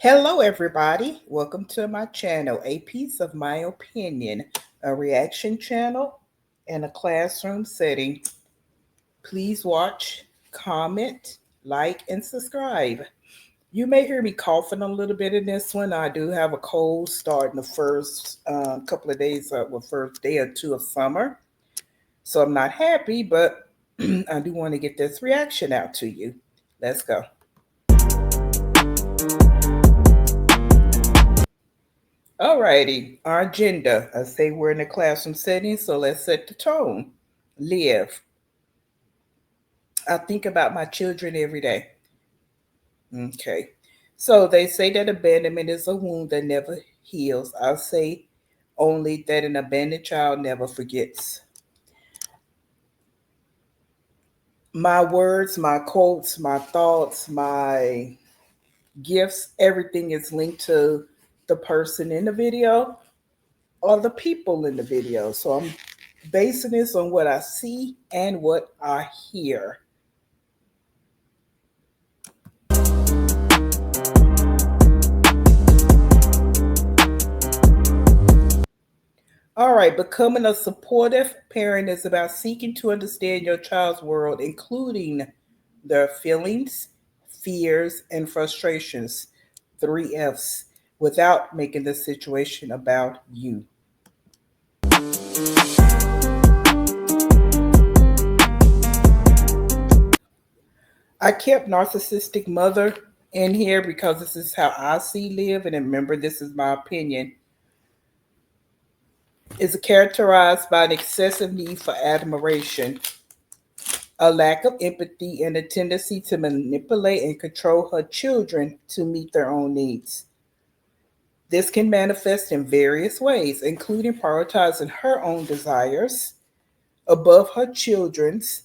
Hello, everybody. Welcome to my channel, A Piece of My Opinion, a reaction channel in a classroom setting. Please watch, comment, like, and subscribe. You may hear me coughing a little bit in this one. I do have a cold starting the first couple of days, first day or two of summer. So I'm not happy, but I do want to get this reaction out to you. Let's go. Alrighty, our agenda. I say we're in a classroom setting, so let's set the tone. Live. I think about my children every day. Okay. So they say that abandonment is a wound that never heals. I'll say only that an abandoned child never forgets. My words, my quotes, my thoughts, my gifts, everything is linked to the person in the video or the people in the video. So I'm basing this on what I see and what I hear. All right, becoming a supportive parent is about seeking to understand your child's world, including their feelings, fears, and frustrations. 3 F's, without making the situation about you. I kept narcissistic mother in here because this is how I see live, and remember, this is my opinion. Is characterized by an excessive need for admiration, a lack of empathy, and a tendency to manipulate and control her children to meet their own needs. This can manifest in various ways, including prioritizing her own desires above her children's,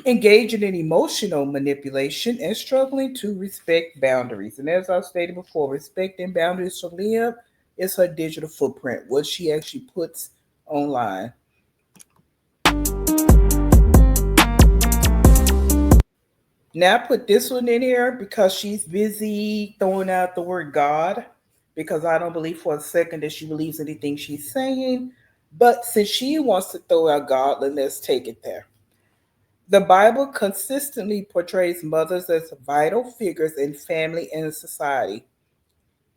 engaging in emotional manipulation, and struggling to respect boundaries. And as I stated before, respecting boundaries for Leah is her digital footprint, what she actually puts online. Now I put this one in here because she's busy throwing out the word God, because I don't believe for a second that she believes anything she's saying. But since she wants to throw out God, then let's take it there. The Bible consistently portrays mothers as vital figures in family and society,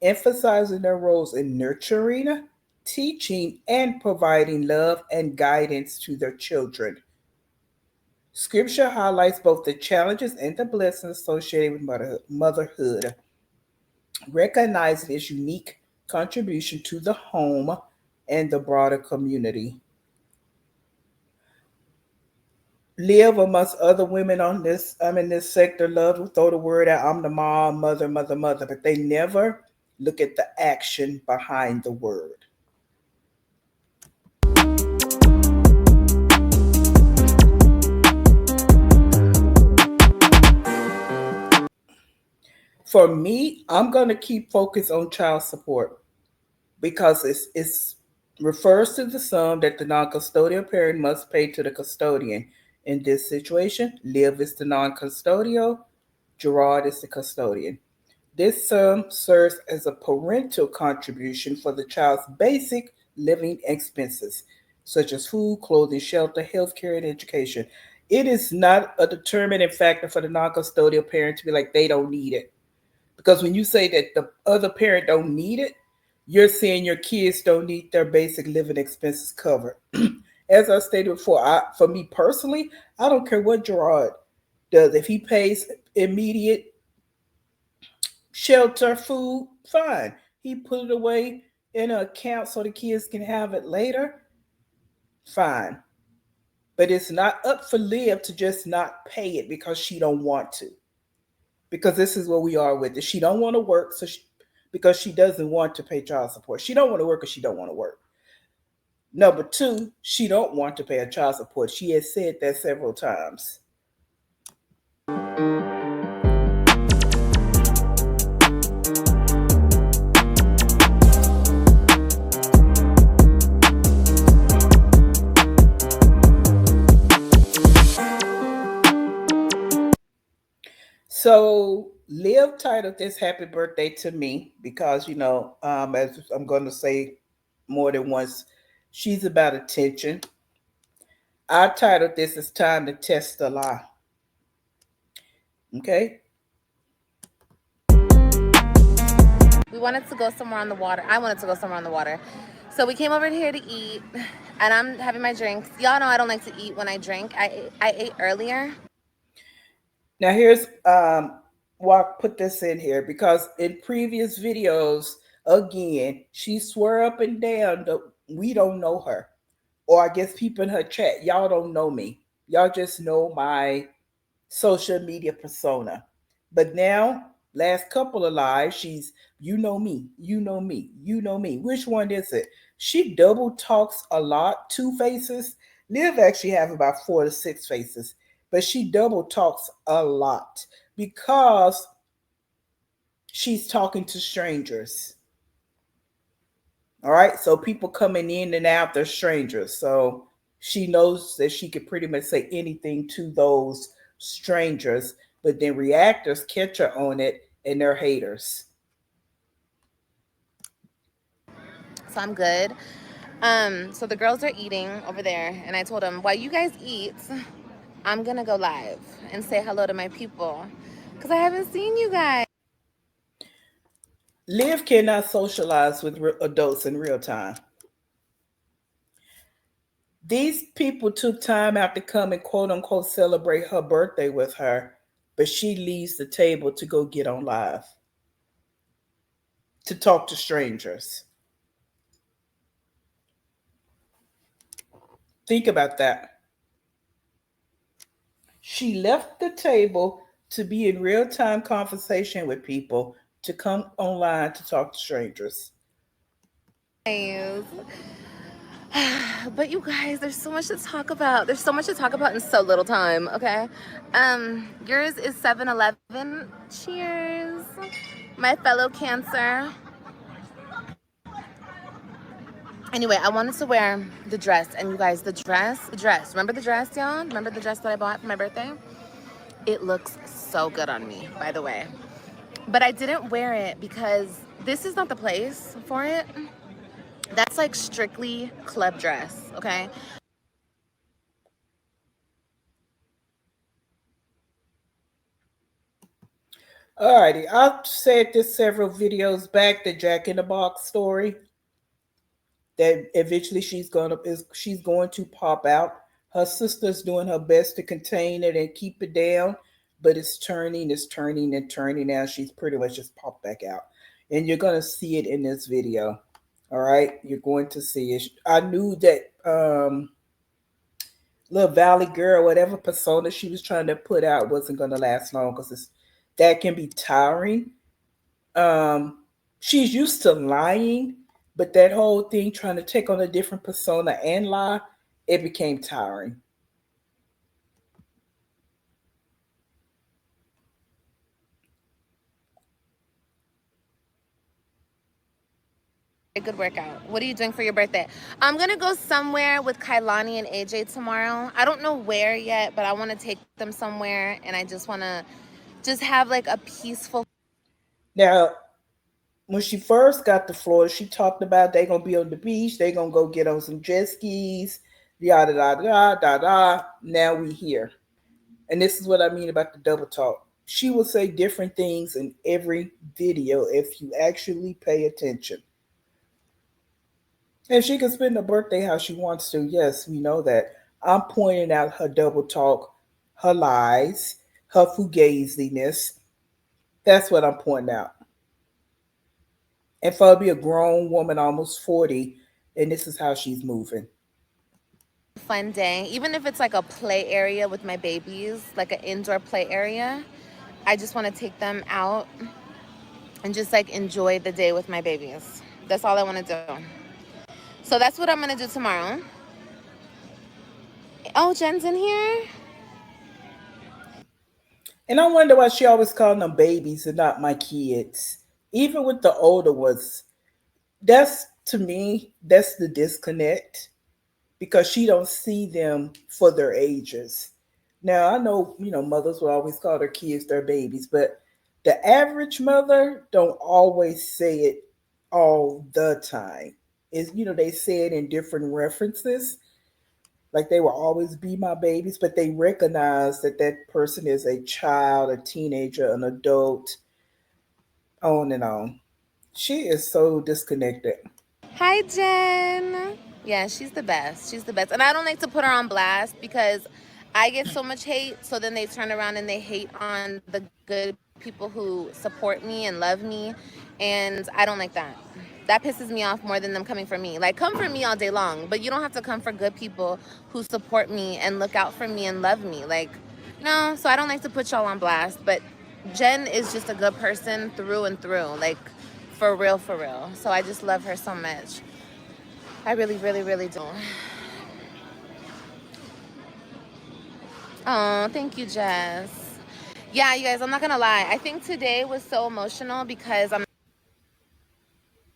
emphasizing their roles in nurturing, teaching, and providing love and guidance to their children. Scripture highlights both the challenges and the blessings associated with motherhood, recognizing its unique contribution to the home and the broader community. Live amongst other women on this, I'm in this sector, love to throw the word out, I'm the mom, mother, mother, mother, but they never look at the action behind the word. For me, I'm going to keep focus on child support because it's refers to the sum that the non-custodial parent must pay to the custodian. In this situation, Liv is the non-custodial, Jerrod is the custodian. This sum serves as a parental contribution for the child's basic living expenses, such as food, clothing, shelter, healthcare, and education. It is not a determining factor for the non-custodial parent to be like they don't need it. Because when you say that the other parent don't need it, you're saying your kids don't need their basic living expenses covered. As I stated before, for me personally, I don't care what Jerrod does. If he pays immediate shelter, food, fine. He put it away in an account so the kids can have it later, fine. But it's not up for Liv to just not pay it because she don't want to. Because this is where we are with it. She don't want to work, because she doesn't want to pay child support. She don't want to work because she don't want to work. Number two, she don't want to pay a child support. She has said that several times. So Liv titled this "Happy Birthday to Me" because as I'm going to say more than once, she's about attention. I titled this "It's Time to Test the Lie." Okay. We wanted to go somewhere on the water. I wanted to go somewhere on the water. So we came over here to eat, and I'm having my drinks. Y'all know I don't like to eat when I drink. I ate earlier. Now here's why I put this in here because in previous videos, again, she swore up and down that we don't know her. Or I guess people in her chat, y'all don't know me. Y'all just know my social media persona. But now, last couple of lives, she's you know me, you know me, you know me. Which one is it? She double talks a lot, two faces. Liv actually have about 4 to 6 faces, but she double talks a lot because she's talking to strangers. All right, so people coming in and out, they're strangers. So she knows that she could pretty much say anything to those strangers, but then reactors catch her on it and they're haters. So I'm good. So the girls are eating over there, and I told them, while you guys eat, I'm gonna go live and say hello to my people, because I haven't seen you guys. Liv cannot socialize with adults in real time. These people took time out to come and quote unquote celebrate her birthday with her, but she leaves the table to go get on live to talk to strangers. Think about that. She left the table to be in real time conversation with people to come online to talk to strangers. But you guys, there's so much to talk about. There's so much to talk about in so little time, okay? Yours is 7-Eleven. Cheers. My fellow Cancer. Anyway, I wanted to wear the dress, and you guys, the dress. Remember the dress, y'all? Remember the dress that I bought for my birthday? It looks so good on me, by the way. But I didn't wear it because this is not the place for it. That's like strictly club dress, okay? Alrighty, I've said this several videos back, the Jack in the Box story. That eventually she's going to pop out. Her sister's doing her best to contain it and keep it down, but it's turning and turning. Now she's pretty much just popped back out, and you're gonna see it in this video. All right, you're going to see it. I knew that little Valley girl, whatever persona she was trying to put out, wasn't gonna last long because that can be tiring. um she's used to lying, but that whole thing trying to take on a different persona and lie, it became tiring. A good workout. What are you doing for your birthday? I'm gonna go somewhere with Kailani and AJ tomorrow. I don't know where yet, but I want to take them somewhere, and I just want to just have like a peaceful. Now, when she first got to Florida, she talked about they gonna be on the beach, they gonna go get on some jet skis, yada da da da da. Now we here, and this is what I mean about the double talk. She will say different things in every video if you actually pay attention. And she can spend her birthday how she wants to. Yes, we know that. I'm pointing out her double talk, her lies, her fugaziness. That's what I'm pointing out. And for her to be a grown woman, almost 40, and this is how she's moving. Fun day, even if it's like a play area with my babies, like an indoor play area. I just want to take them out and just like enjoy the day with my babies. That's all I want to do. So that's what I'm gonna do tomorrow. Oh, Jen's in here. And I wonder why she always calling them babies and not my kids. Even with the older ones, that's to me, that's the disconnect because she don't see them for their ages. Now I know, mothers will always call their kids their babies, but The average mother don't always say it all the time. Is they say it in different references. Like they will always be my babies, but they recognize that that person is a child, a teenager, an adult, on and on. She is so disconnected. Hi, Jen. Yeah, she's the best. She's the best. And I don't like to put her on blast because I get so much hate. So then they turn around and they hate on the good people who support me and love me. And I don't like that. That pisses me off more than them coming for me. Like, come for me all day long, but you don't have to come for good people who support me and look out for me and love me. Like, no, so I don't like to put y'all on blast. But Jen is just a good person through and through. Like, for real, for real. So I just love her so much. I really, really, really do. Oh, thank you, Jess. Yeah, you guys, I'm not gonna lie. I think today was so emotional because I'm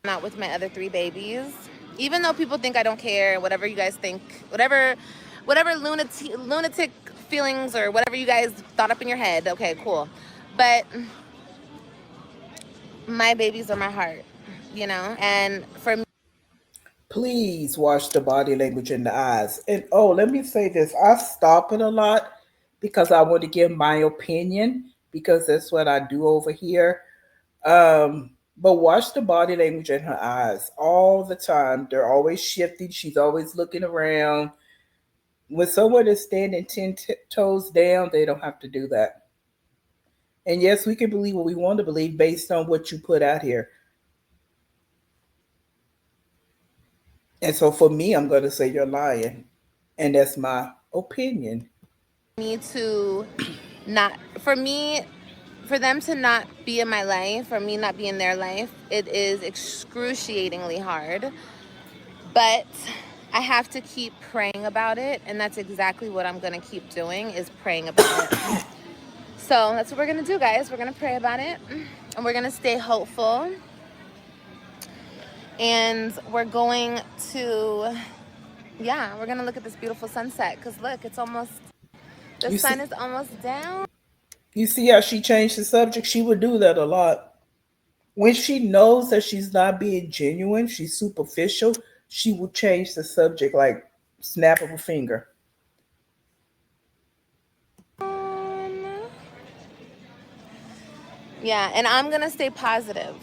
not with my other three babies. Even though people think I don't care, whatever you guys think, whatever lunatic feelings or whatever you guys thought up in your head, okay, cool. But my babies are my heart, and for me, Please watch the body language in the eyes. And oh, let me say this, I stop it a lot because I want to give my opinion, because that's what I do over here. But watch the body language in her eyes all the time. They're always shifting. She's always looking around. When someone is standing toes down, they don't have to do that. And yes, we can believe what we want to believe based on what you put out here. And so for me, I'm going to say you're lying. And that's my opinion. to not, for me, for them to not be in my life or me not be in their life, it is excruciatingly hard. But I have to keep praying about it, and that's exactly what I'm gonna keep doing, is praying about it. So that's what we're gonna do, guys. We're gonna pray about it, and we're gonna stay hopeful, and we're going to, yeah, we're gonna look at this beautiful sunset, because look, it's almost, the You sun see, is almost down. you see how she changed the subject? She would do that a lot. When she knows that she's not being genuine, she's superficial, she will change the subject like snap of a finger. Yeah, and I'm gonna stay positive,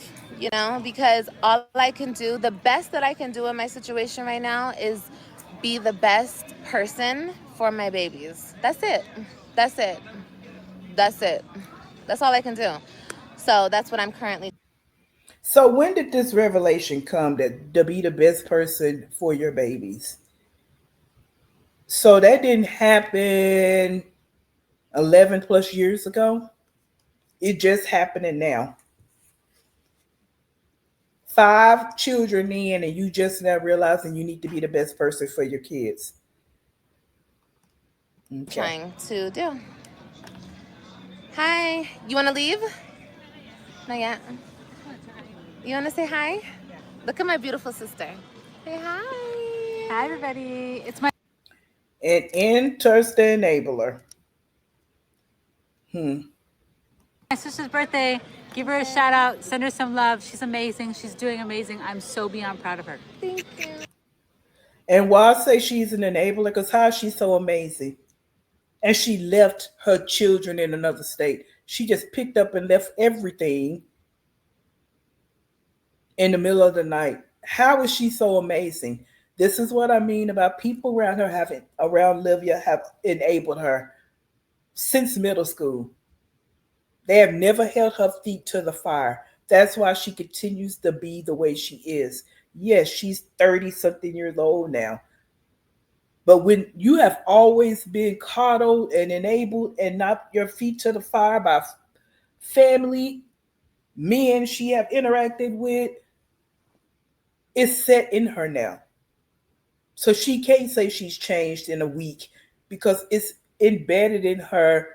because all I can do, the best that I can do in my situation right now is be the best person for my babies. That's it. That's it. That's it. That's all I can do. So that's what I'm currently. So when did this revelation come that to be the best person for your babies? So that didn't happen 11 plus years ago. It just happening now. 5 children in, and you just now realizing you need to be the best person for your kids. Okay. Trying to do. Hi. You want to leave? Not yet. You want to say hi? Look at my beautiful sister. Say hi. Hi, everybody. It's my An interest enabler. Hmm. sister's birthday. Give her a shout out. Send her some love. She's amazing. She's doing amazing. I'm so beyond proud of her. Thank you. And why I say she's an enabler, because how is she so amazing? And she left her children in another state. She just picked up and left everything in the middle of the night. How is she so amazing? This is what I mean about people around her having, around Livia, have enabled her since middle school. They have never held her feet to the fire. That's why she continues to be the way she is. Yes, she's 30 something years old now. But when you have always been coddled and enabled and not your feet to the fire by family, men she have interacted with, it's set in her now. So she can't say she's changed in a week because it's embedded in her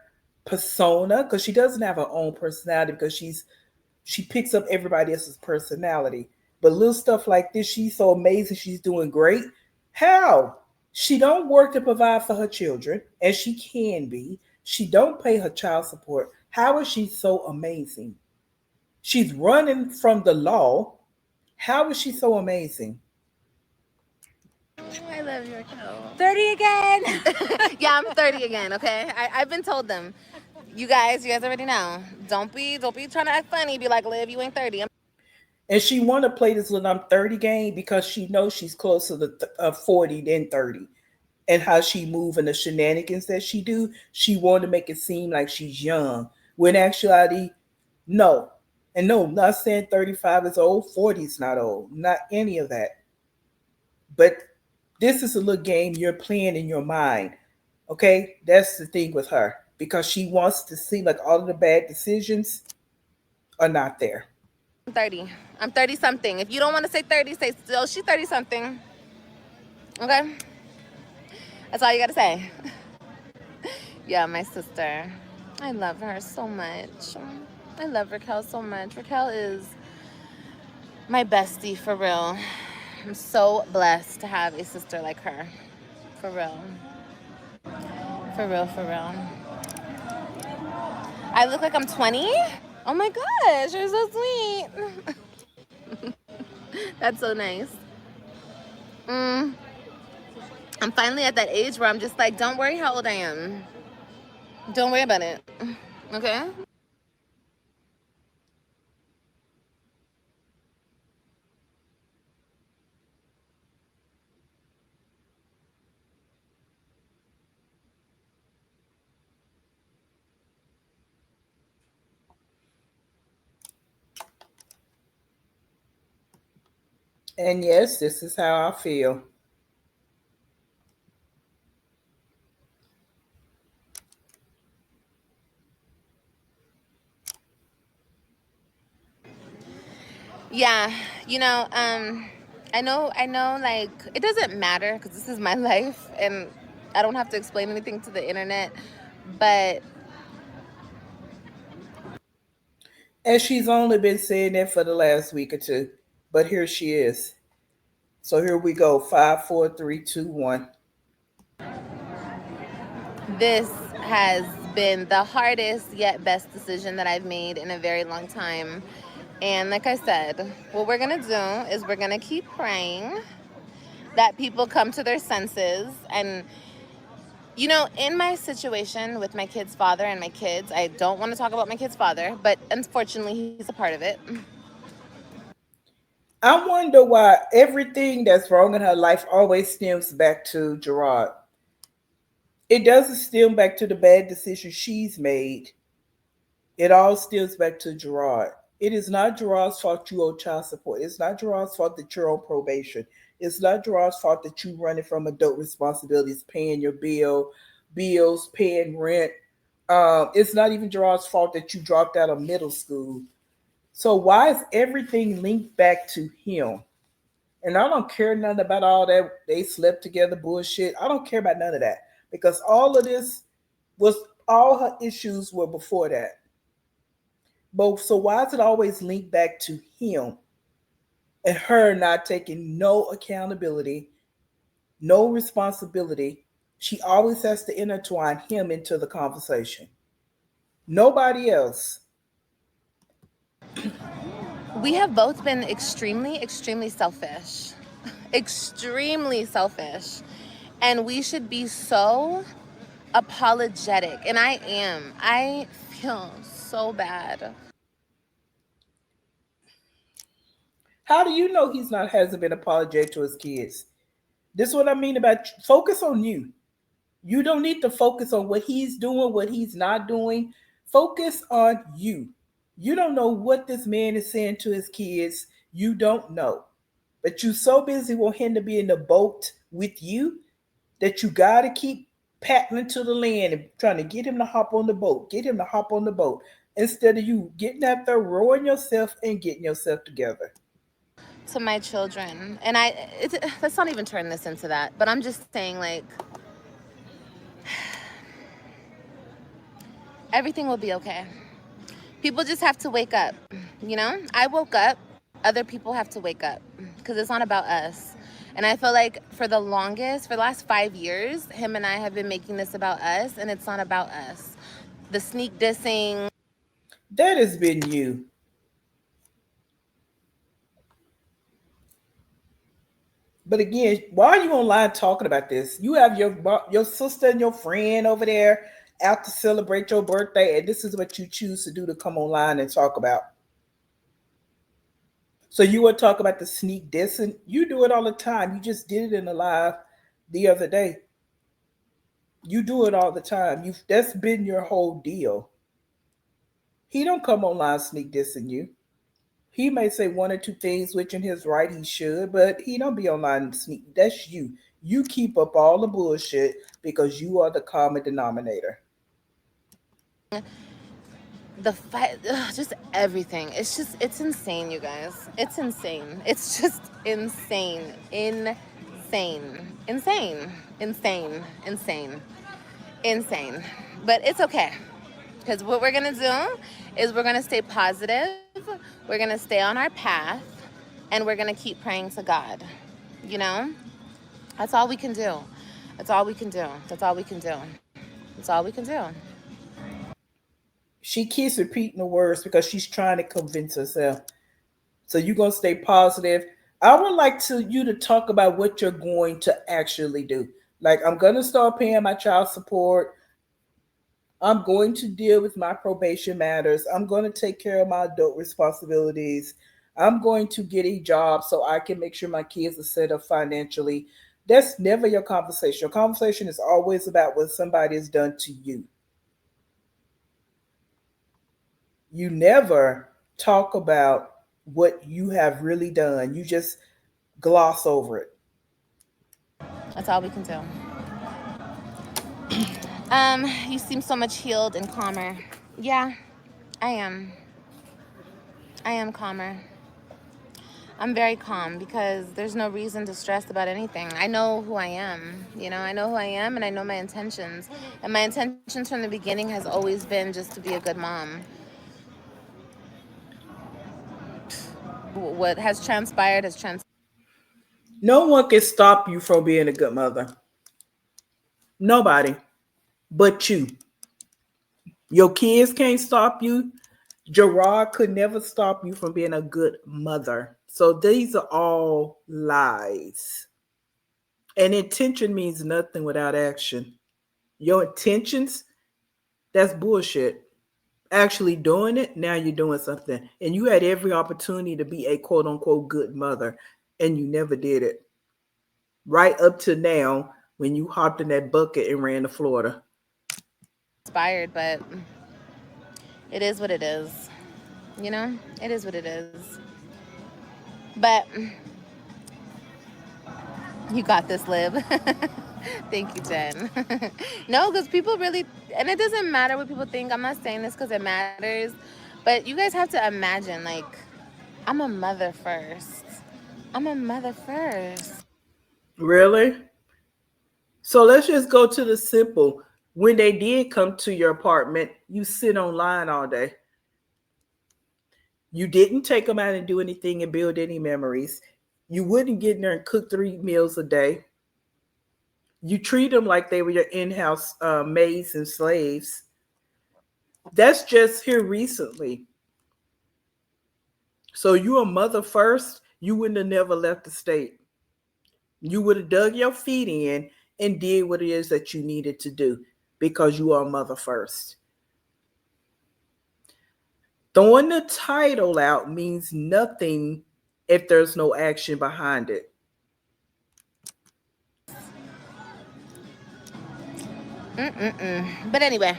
persona, because she doesn't have her own personality, because she picks up everybody else's personality. But little stuff like this, she's so amazing, she's doing great. How? She don't work to provide for her children, and she can be. She don't pay her child support. How is she so amazing? She's running from the law. How is she so amazing? I love you, Raquel. 30 again. Yeah, I'm 30 again. Okay, I've been told them. You guys already know. Don't be trying to act funny. Be like, Liv, you ain't 30. And she want to play this little I'm 30 game because she knows she's closer to 40 than 30. And how she move and the shenanigans that she do, she want to make it seem like she's young. When in actuality, no. And no, not saying 35 is old, 40 is not old. Not any of that. But this is a little game you're playing in your mind. Okay? That's the thing with her. Because she wants to seem like all of the bad decisions are not there. I'm 30. I'm 30 something. If you don't want to say 30, say still. She's 30 something. Okay, that's all you gotta say. Yeah, my sister. I love her so much. I love Raquel so much. Raquel is my bestie for real. I'm so blessed to have a sister like her. For real. For real, for real. I look like I'm 20? Oh my gosh, you're so sweet. That's so nice. Mm, I'm finally at that age where I'm just like, don't worry how old I am. Don't worry about it. Okay? And yes, this is how I feel. Yeah, you know, I know, like, it doesn't matter because this is my life and I don't have to explain anything to the internet, but And she's only been saying that for the last week or two. But here she is. So here we go. Five, four, three, two, one. this has been the hardest yet best decision that I've made in a very long time. And like I said, what we're gonna do is we're gonna keep praying that people come to their senses. And in my situation with my kid's father and my kids, I don't want to talk about my kid's father, but unfortunately he's a part of it. I wonder why everything that's wrong in her life always stems back to Jerrod. It doesn't stem back to the bad decisions she's made. It all stems back to Jerrod. It is not Gerard's fault you owe child support. It's not Gerard's fault that you're on probation. It's not Gerard's fault that you running from adult responsibilities, paying your bills, paying rent. It's not even Gerard's fault that you dropped out of middle school. So why is everything linked back to him? And I don't care nothing about all that they slept together bullshit. I don't care about none of that because all of this was all her issues were before that. But so why is it always linked back to him and her not taking no accountability, no responsibility? She always has to intertwine him into the conversation. Nobody else. We have both been extremely, extremely selfish. Extremely selfish. And we should be so apologetic. And I am. I feel so bad. How do you know he's not hasn't been apologetic to his kids? This is what I mean about focus on you. You don't need to focus on what he's doing, what he's not doing. Focus on you. You don't know what this man is saying to his kids. You don't know. But you so busy want him to be in the boat with you that you gotta keep paddling to the land and trying to get him to hop on the boat, get him to hop on the boat, instead of you getting out there, rowing yourself and getting yourself together. To my children. And let's not even turn this into that. But I'm just saying, like, everything will be okay. People just have to wake up. I woke up. Other people have to wake up because it's not about us. And I feel like for the last 5 years, him and I have been making this about us, and it's not about us. The sneak dissing. That has been you. But again, why are you online talking about this? You have your sister and your friend over there out to celebrate your birthday, and this is what you choose to do to come online and talk about. So you would talk about the sneak dissing. You do it all the time. You just did it in a live the other day. You do it all the time. You That's been your whole deal. He don't come online sneak dissing you. He may say one or two things, which in his right he should, but he don't be online sneak. That's you. You keep up all the bullshit because you are the common denominator. The fight, ugh, just everything. It's insane, you guys. It's insane. It's just insane. Insane. Insane. Insane. Insane. Insane. But it's okay. Because what we're going to do is we're going to stay positive. We're going to stay on our path. And we're going to keep praying to God. You know? That's all we can do. That's all we can do. That's all we can do. That's all we can do. She keeps repeating the words because she's trying to convince herself. So you're gonna stay positive. I would like you to talk about what you're going to actually do. Like, I'm gonna start paying my child support. I'm going to deal with my probation matters. I'm going to take care of my adult responsibilities. I'm going to get a job so I can make sure my kids are set up financially. That's never your conversation. Your conversation is always about what somebody has done to you. You never talk about what you have really done. You just gloss over it. That's all we can do. You seem so much healed and calmer. Yeah, I am. I am calmer. I'm very calm because there's no reason to stress about anything. I know who I am. I know who I am and I know my intentions. And my intentions from the beginning has always been just to be a good mom. What has transpired has transpired. No one can stop you from being a good mother. Nobody but you. Your kids can't stop you. Jerrod could never stop you from being a good mother. So these are all lies. And intention means nothing without action. Your intentions, that's bullshit. Actually doing it, now you're doing something. And you had every opportunity to be a quote unquote good mother, and you never did it. Right up to now, when you hopped in that bucket and ran to Florida. Inspired, but it is what it is. It is what it is. But you got this, Liv. Thank you, Jen. No, because people really, and it doesn't matter what people think. I'm not saying this because it matters, but you guys have to imagine, like, I'm a mother first. I'm a mother first. Really? So let's just go to the simple. When they did come to your apartment, you sit online all day. You didn't take them out and do anything and build any memories. You wouldn't get in there and cook 3 meals a day. You treat them like they were your in-house maids and slaves. That's just here recently. So you a mother first, you wouldn't have never left the state. You would have dug your feet in and did what it is that you needed to do because you are a mother first. Throwing the title out means nothing if there's no action behind it. But anyway,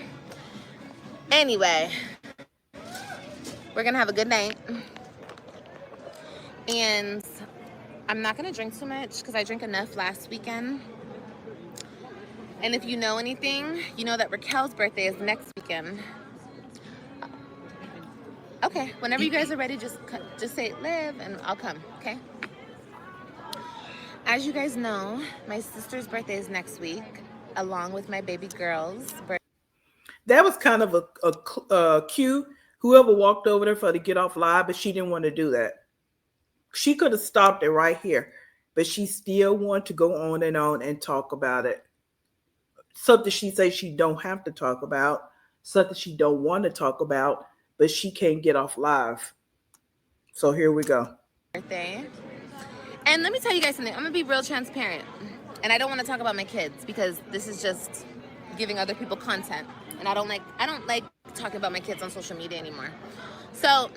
we're gonna have a good night, and I'm not gonna drink too much because I drank enough last weekend. And if you know anything, you know that Raquel's birthday is next weekend. Okay, whenever you guys are ready, just say Liv, and I'll come. Okay. As you guys know, my sister's birthday is next week, along with my baby girl's birthday. That was kind of a cue. Whoever walked over there for her to get off live, but she didn't want to do that. She could have stopped it right here, but she still wanted to go on and talk about it. Something she says she don't have to talk about, something she don't want to talk about, but she can't get off live. So here we go. Birthday. And let me tell you guys something. I'm gonna be real transparent, and I don't want to talk about my kids because this is just giving other people content, and I don't like talking about my kids on social media anymore. So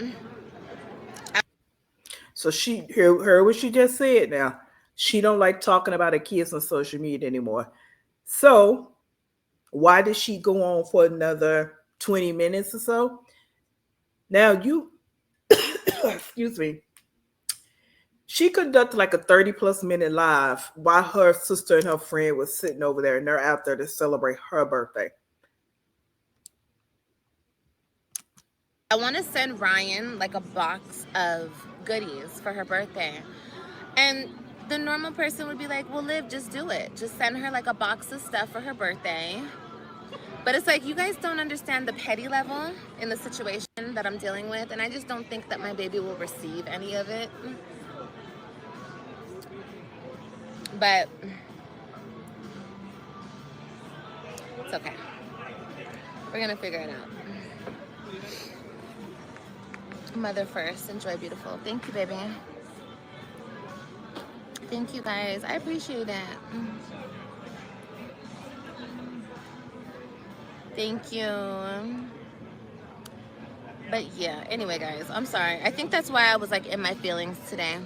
So she heard what she just said now. She don't like talking about her kids on social media anymore. So why did she go on for another 20 minutes or so? Now you excuse me. She conducted like a 30 plus minute live while her sister and her friend was sitting over there and they're out there to celebrate her birthday. I want to send Ryan like a box of goodies for her birthday, and the normal person would be like, "Well, Liv, just do it. Just send her like a box of stuff for her birthday." But it's like you guys don't understand the petty level in the situation that I'm dealing with, and I just don't think that my baby will receive any of it. But it's okay. We're gonna figure it out. Mother first, enjoy beautiful. Thank you, baby. Thank you guys. I appreciate it. Thank you. But yeah, anyway, guys, I'm sorry. I think that's why I was like in my feelings today.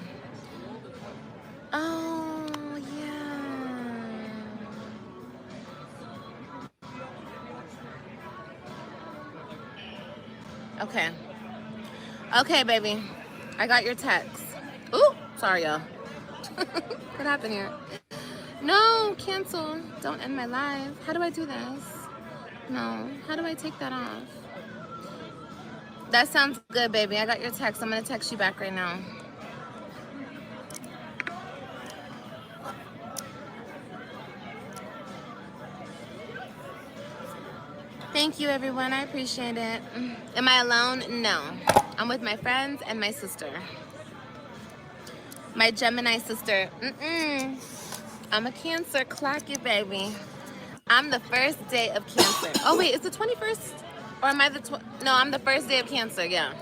Oh, yeah. Okay. Okay, baby. I got your text. Ooh, sorry, y'all. What happened here? No, cancel. Don't end my live. How do I do this? No. How do I take that off? That sounds good, baby. I got your text. I'm going to text you back right now. Thank you, everyone. I appreciate it. Am I alone? No. I'm with my friends and my sister. My Gemini sister. I'm a Cancer. Clock it, baby. I'm the first day of Cancer. Oh, wait. Is the 21st? Or am I the... No, I'm the first day of Cancer. Yeah.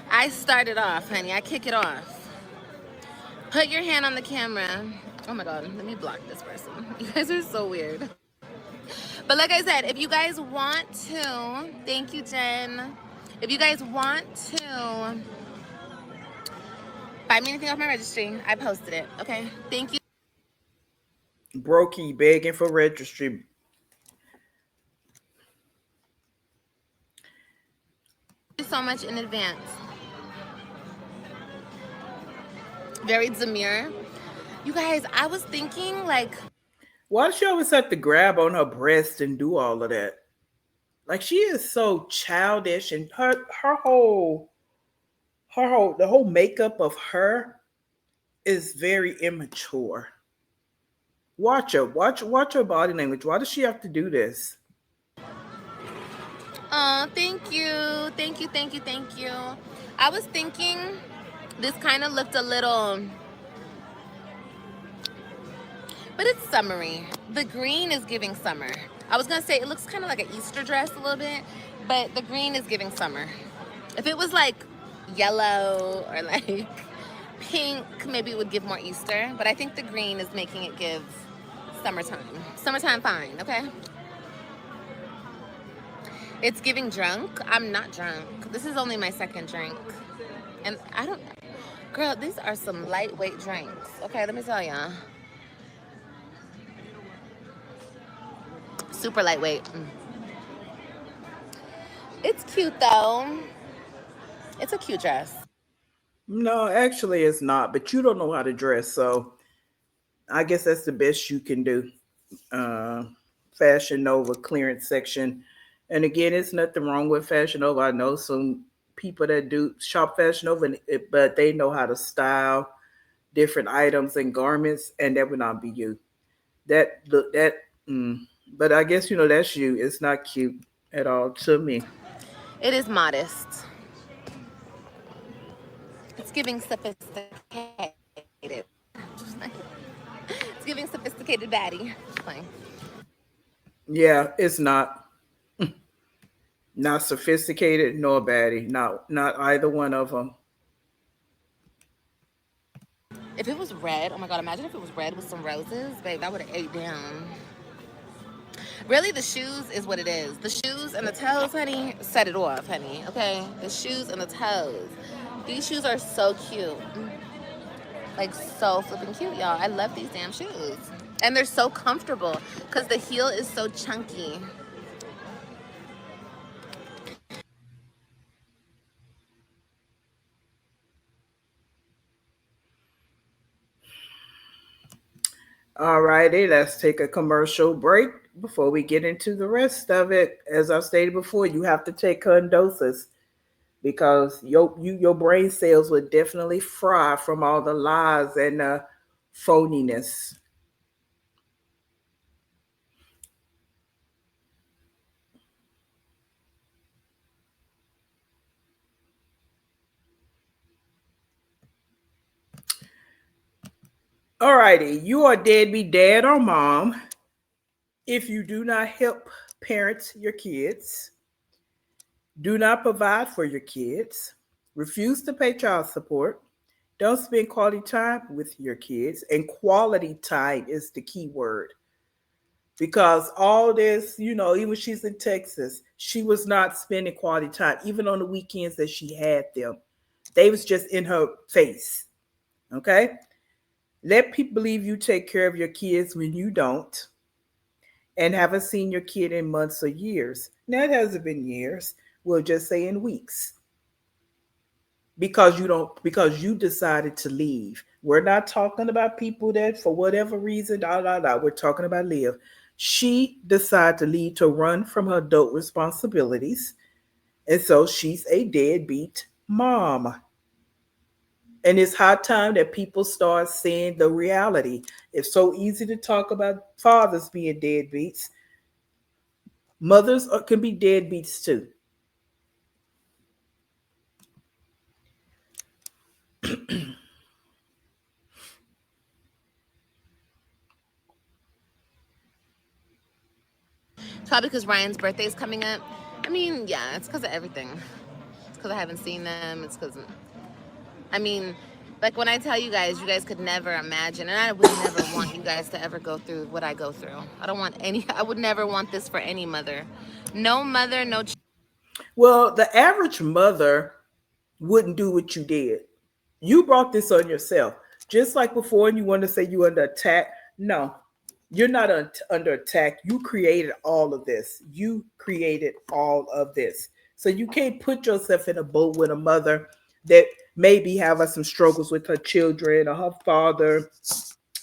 I started off, honey. I kick it off. Put your hand on the camera. Oh, my God. Let me block this person. You guys are so weird. But like I said, if you guys want to, thank you, Jen. If you guys want to buy me anything off my registry, I posted it. Okay. Thank you Brokey begging for registry. so much in advance. Very demure. You guys, I was thinking like, Why does she always have to grab on her breast and do all of that? Like she is so childish and the whole makeup of her is very immature. Watch her. Watch her body language. Why does she have to do this? oh, thank you. Thank you, thank you, thank you. I was thinking this kind of looked a little, but it's summery. The green is giving summer. I was gonna say it looks kind of like an Easter dress a little bit, but the green is giving summer. If it was like yellow or like pink, maybe it would give more Easter, but I think the green is making it give summertime. Summertime fine, okay? It's giving drunk. I'm not drunk. This is only my second drink. And I don't, girl, these are some lightweight drinks. Okay, let me tell ya. Super lightweight. It's cute though. It's a cute dress. No, actually, it's not. But you don't know how to dress, so I guess that's the best you can do. Uh, Fashion Nova clearance section, and again, it's nothing wrong with Fashion Nova. I know some people that do shop Fashion Nova, but they know how to style different items and garments, and that would not be you. That look that. Mm, but I guess that's you. It's not cute at all to me. It is modest. It's giving sophisticated. It's giving sophisticated baddie. Fine. Yeah, it's not sophisticated nor baddie. Not either one of them. If it was red, oh my god, imagine if it was red with some roses, babe, that would have ate down. Really, the shoes is what it is. The shoes and the toes, honey, set it off, honey. Okay, the shoes and the toes. These shoes are so cute, like so flipping cute, y'all. I love these damn shoes, and they're so comfortable because the heel is so chunky. All righty, let's take a commercial break before we get into the rest of it. As I stated before, you have to take condosis because your brain cells would definitely fry from all the lies and phoniness. Alrighty, you are deadbeat dad or mom if you do not help parent your kids, do not provide for your kids, refuse to pay child support, don't spend quality time with your kids, and quality time is the key word. Because all this, even she's in Texas, she was not spending quality time, even on the weekends that she had them. They was just in her face. Okay? Let people believe you take care of your kids when you don't and haven't seen your kid in months or years. Now it hasn't been years. We'll just say in weeks. Because you decided to leave. We're not talking about people that for whatever reason, We're talking about Liv. She decided to leave to run from her adult responsibilities. And so she's a deadbeat mom. And it's high time that people start seeing the reality. It's so easy to talk about fathers being deadbeats. Mothers can be deadbeats too. It's probably because Ryan's birthday is coming up. I mean, yeah, it's because of everything. It's because I haven't seen them. It's because, I mean, like when I tell you guys could never imagine, and I would never want you guys to ever go through what I go through. I don't want any, I would never want this for any mother. No mother, no. Well, the average mother wouldn't do what you did. You brought this on yourself. Just like before, and you want to say you under attack. No, you're not under attack. You created all of this. You created all of this. So you can't put yourself in a boat with a mother that maybe having some struggles with her children or her father,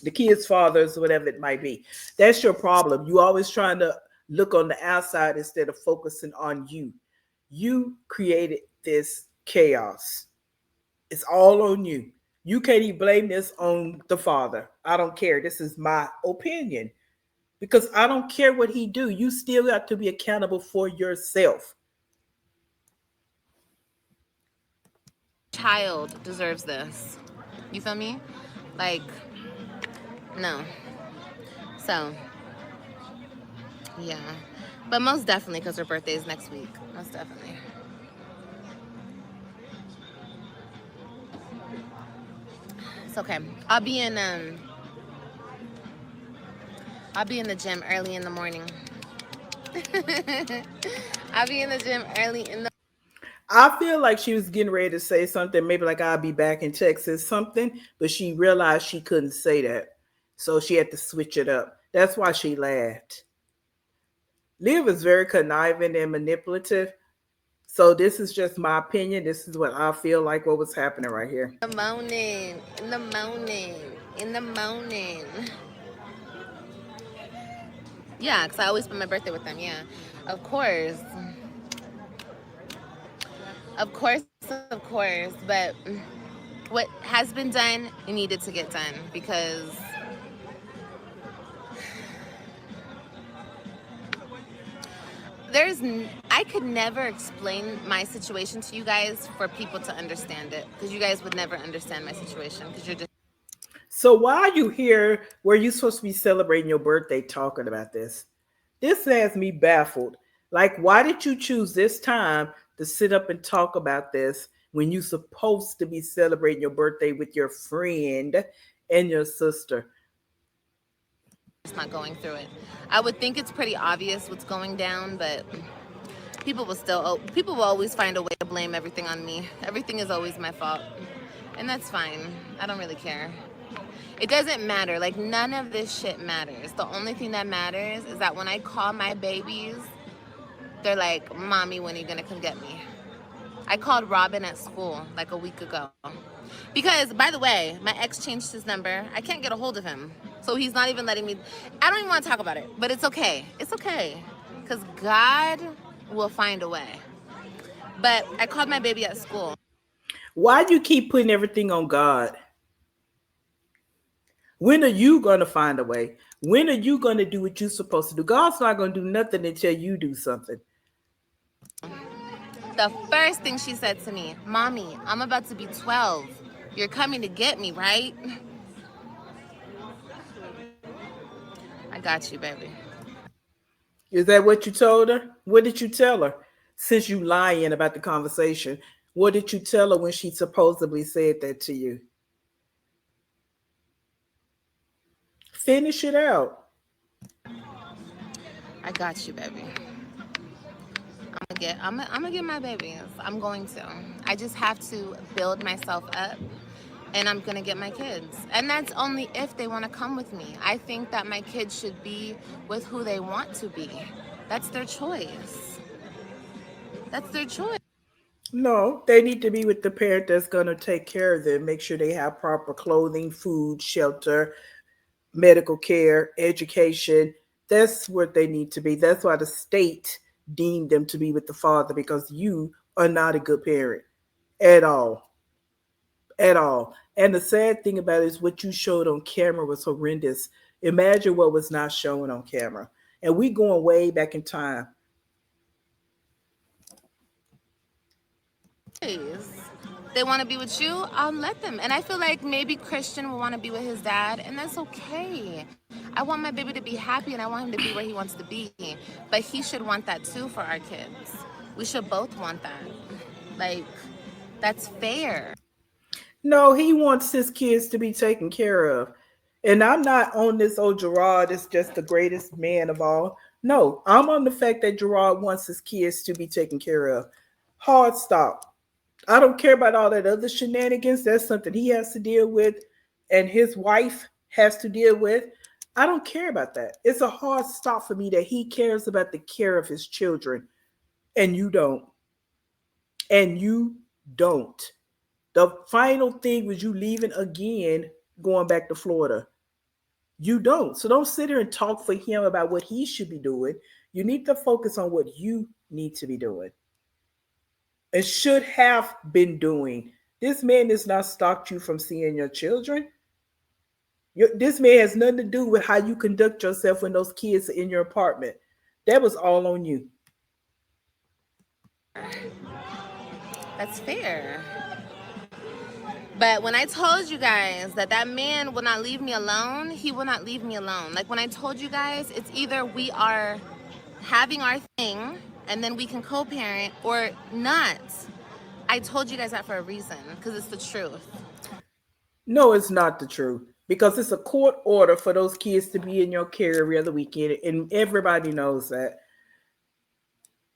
the kids' fathers, whatever it might be. That's your problem. You always trying to look on the outside instead of focusing on you. You created this chaos. It's all on you. You can't even blame this on the father. I don't care. This is my opinion. Because I don't care what he do. You still got to be accountable for yourself. Child deserves this. You feel me? Like, no. So, yeah. But most definitely because her birthday is next week. Most definitely. It's okay. I'll be in the gym early in the morning. I'll be in the gym early in the. I feel like she was getting ready to say something, maybe like I'll be back in Texas, something, but she realized she couldn't say that. So she had to switch it up. That's why she laughed. Liv is very conniving and manipulative. So this is just my opinion. This is what I feel like what was happening right here. In the morning, in the morning, in the morning. Yeah, because I always spend my birthday with them. Yeah, of course. Of course, of course. But what has been done, it needed to get done because I could never explain my situation to you guys for people to understand it because you guys would never understand my situation because you're just. So why are you here where you supposed to be celebrating your birthday talking about this? This has me baffled. Like, why did you choose this time to sit up and talk about this when you're supposed to be celebrating your birthday with your friend and your sister. Just not going through it. I would think it's pretty obvious what's going down, but people will always find a way to blame everything on me. Everything is always my fault. And that's fine. I don't really care. It doesn't matter. Like, none of this shit matters. The only thing that matters is that when I call my babies, they're like, Mommy, when are you gonna come get me? I called Robin at school like a week ago. Because, by the way, my ex changed his number. I can't get a hold of him. So he's not even letting me. I don't even want to talk about it. But it's okay. It's okay. Because God will find a way. But I called my baby at school. Why do you keep putting everything on God? When are you going to find a way? When are you going to do what you're supposed to do? God's not going to do nothing until you do something. The first thing she said to me, Mommy, I'm about to be 12. You're coming to get me, right? I got you, baby. Is that what you told her? What did you tell her? Since you lying about the conversation, what did you tell her when she supposedly said that to you? Finish it out. I got you, baby. I'm gonna get my babies. I'm going to. I just have to build myself up and I'm gonna get my kids. And that's only if they wanna come with me. I think that my kids should be with who they want to be. That's their choice. That's their choice. No, they need to be with the parent that's going to take care of them, make sure they have proper clothing, food, shelter, medical care, education. That's what they need to be. That's why the state deemed them to be with the father, because you are not a good parent at all. At all. And the sad thing about it is what you showed on camera was horrendous. Imagine what was not shown on camera. And we going way back in time. They want to be with you, I'll let them. And I feel like maybe Christian will want to be with his dad, and that's okay. I want my baby to be happy, and I want him to be where he wants to be. But he should want that too for our kids. We should both want that. Like, that's fair. No, he wants his kids to be taken care of. And I'm not on this, oh, Jerrod is just the greatest man of all. No, I'm on the fact that Jerrod wants his kids to be taken care of. Hard stop. I don't care about all that other shenanigans. That's something he has to deal with and his wife has to deal with. I don't care about that. It's a hard stop for me that he cares about the care of his children and you don't. And you don't. The final thing was you leaving again, going back to Florida. You don't. So don't sit here and talk for him about what he should be doing. You need to focus on what you need to be doing and should have been doing. This man has not stopped you from seeing your children. This man has nothing to do with how you conduct yourself when those kids are in your apartment. That was all on you. That's fair. But when I told you guys that that man will not leave me alone, he will not leave me alone. Like, when I told you guys, it's either we are having our thing and then we can co-parent or not. I told you guys that for a reason, because it's the truth. No, it's not the truth. Because it's a court order for those kids to be in your care every other weekend, and everybody knows that.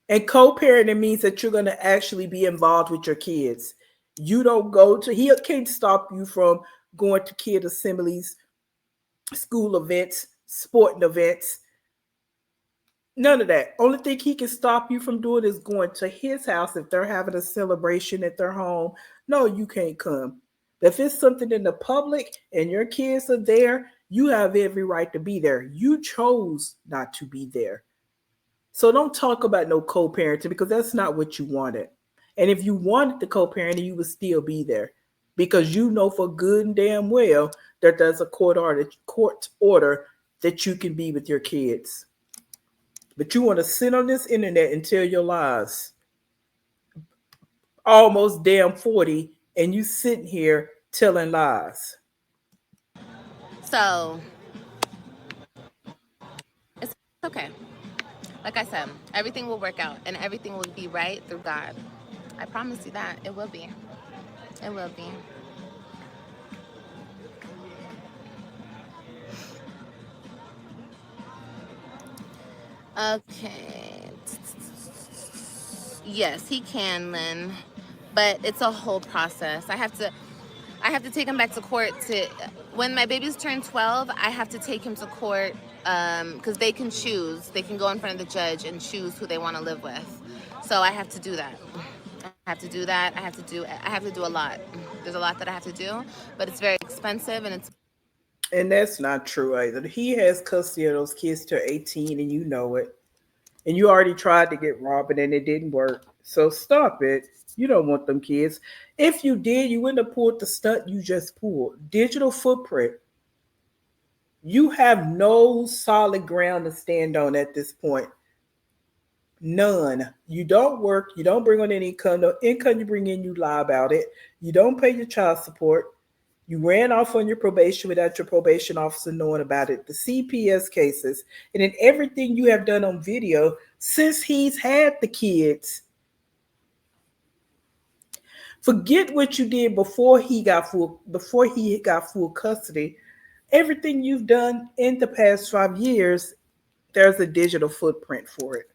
And co-parenting means that you're going to actually be involved with your kids. You don't go to, he can't stop you from going to kid assemblies, school events, sporting events. None of that. Only thing he can stop you from doing is going to his house if they're having a celebration at their home. No, you can't come. But if it's something in the public and your kids are there, you have every right to be there. You chose not to be there. So don't talk about no co-parenting because that's not what you wanted. And if you wanted the co-parenting, you would still be there because you know for good and damn well that there's a court order that you can be with your kids. But you want to sit on this internet and tell your lies. Almost damn 40, and you sitting here telling lies. So, it's okay. Like I said, everything will work out and everything will be right through God. I promise you that. It will be. It will be. Okay. Yes, he can, Lynn, but it's a whole process. I have to take him back to court to when my babies turn 12. I have to take him to court because they can choose. They can go in front of the judge and choose who they want to live with. So I have to do that. I have to do that. I have to do a lot. There's a lot that I have to do, but it's very expensive and it's And that's not true either. He has custody of those kids till 18, and you know it. And you already tried to get Robin, and it didn't work. So stop it. You don't want them kids. If you did, you wouldn't have pulled the stunt you just pulled. Digital footprint. You have no solid ground to stand on at this point. None. You don't work. You don't bring on any income. The income you bring in, you lie about it. You don't pay your child support. You ran off on your probation without your probation officer knowing about it. The CPS cases, and then everything you have done on video since he's had the kids. Forget what you did before he got full custody. Everything you've done in the past 5 years, there's a digital footprint for it.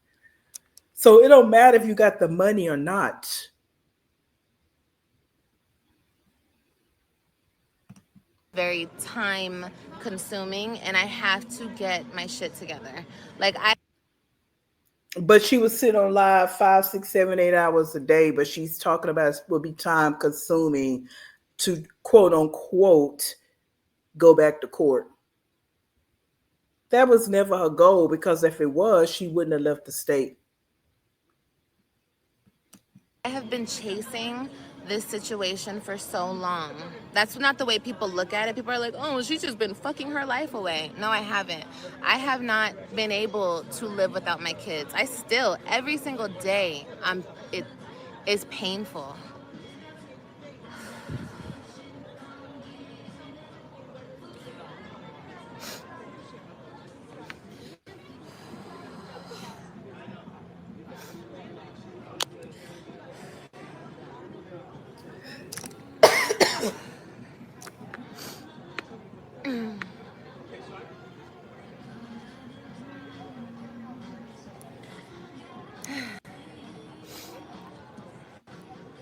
So it don't matter if you got the money or not. very time consuming and I have to get my shit together. Like I But she would sit on live 5, 6, 7, 8 hours a day. But she's talking about it will be time consuming to quote unquote go back to court. That was never her goal because if it was, she wouldn't have left the state. have been chasing this situation for so long. That's not the way people look at it. People are like, oh, she's just been fucking her life away. No, I haven't. I have not been able to live without my kids. I still, every single day, it is painful.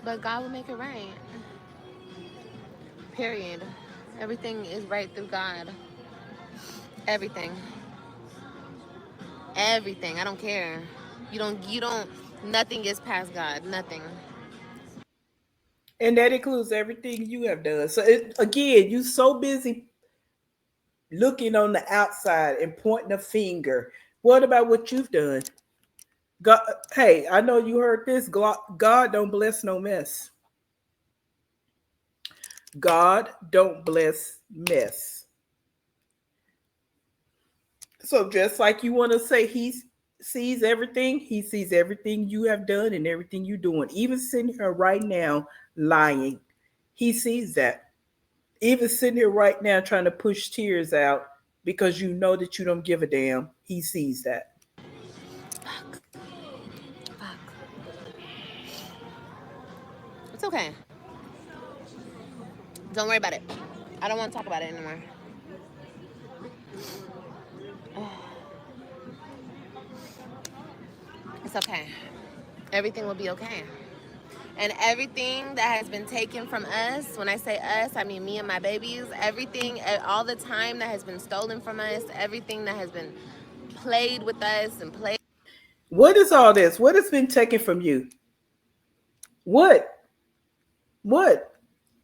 But God will make it right. Period. Everything is right through God. Everything. Everything. I don't care. You don't nothing gets past God. Nothing. And that includes everything you have done. So again, you so busy looking on the outside and pointing a finger. What about what you've done? God, hey, I know you heard this. God don't bless no mess. God don't bless mess. So just like you want to say he sees everything you have done and everything you're doing. Even sitting here right now lying, he sees that. Even sitting here right now trying to push tears out because you know that you don't give a damn, he sees that. Fuck. Fuck. It's okay. Don't worry about it. I don't want to talk about it anymore. It's okay. Everything will be okay. And everything that has been taken from us, when I say us, I mean me and my babies, everything, all the time that has been stolen from us, everything that has been played with us and played. What is all this? What has been taken from you? What? What?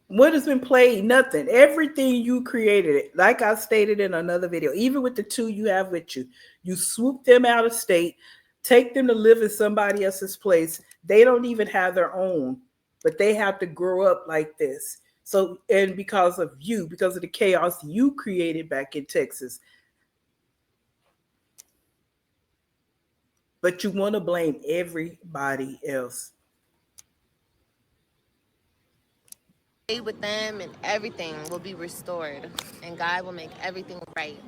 What has been played? Nothing. Everything you created it. Like I stated in another video, even with the two you have with you, you swoop them out of state, take them to live in somebody else's place. They don't even have their own, but they have to grow up like this. So, and because of you, because of the chaos you created back in Texas, but you want to blame everybody else. with them and everything will be restored. And God will make everything right,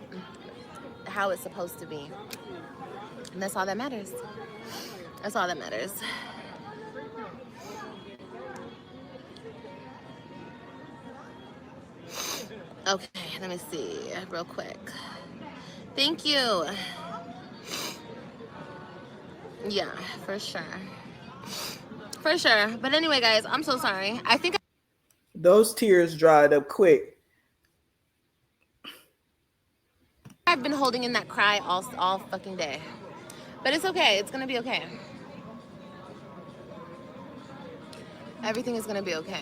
how it's supposed to be. And that's all that matters. That's all that matters. Okay, let me see real quick. Thank you. Yeah, for sure. For sure. But anyway, guys, I'm so sorry. I think Those tears dried up quick. I've been holding in that cry all fucking day. But it's okay. It's gonna be okay. Everything is gonna be okay.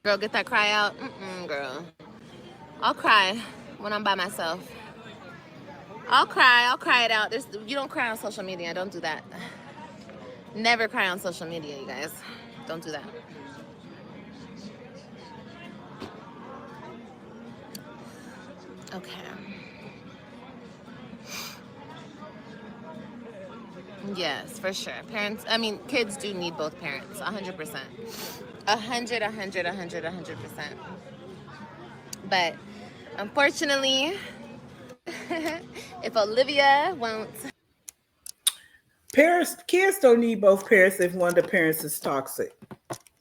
Girl, get that cry out. Girl. I'll cry when I'm by myself. I'll cry. I'll cry it out. You don't cry on social media. Don't do that. Never cry on social media, you guys. Don't do that. Okay. Yes, for sure. Kids do need both parents, 100%. 100%. But unfortunately, if Olivia won't. Parents, kids don't need both parents if one of the parents is toxic.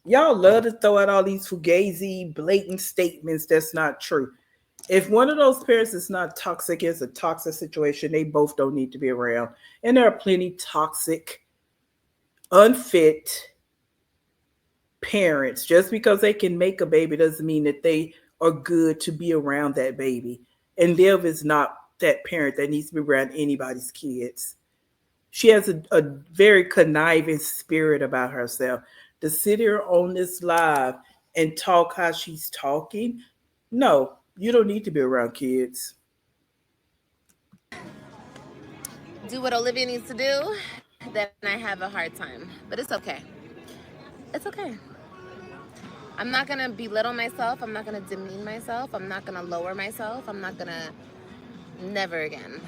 Y'all love to throw out all these fugazi, blatant statements that's not true. If one of those parents is not toxic, it's a toxic situation, they both don't need to be around. And there are plenty toxic, unfit parents. Just because they can make a baby doesn't mean that they are good to be around that baby. And Liv is not that parent that needs to be around anybody's kids. She has a very conniving spirit about herself. To sit here on this live and talk how she's talking, no, you don't need to be around kids. Do what Olivia needs to do, then I have a hard time. But it's okay. It's okay. I'm not gonna belittle myself. I'm not gonna demean myself. I'm not gonna lower myself. I'm not gonna. Never again.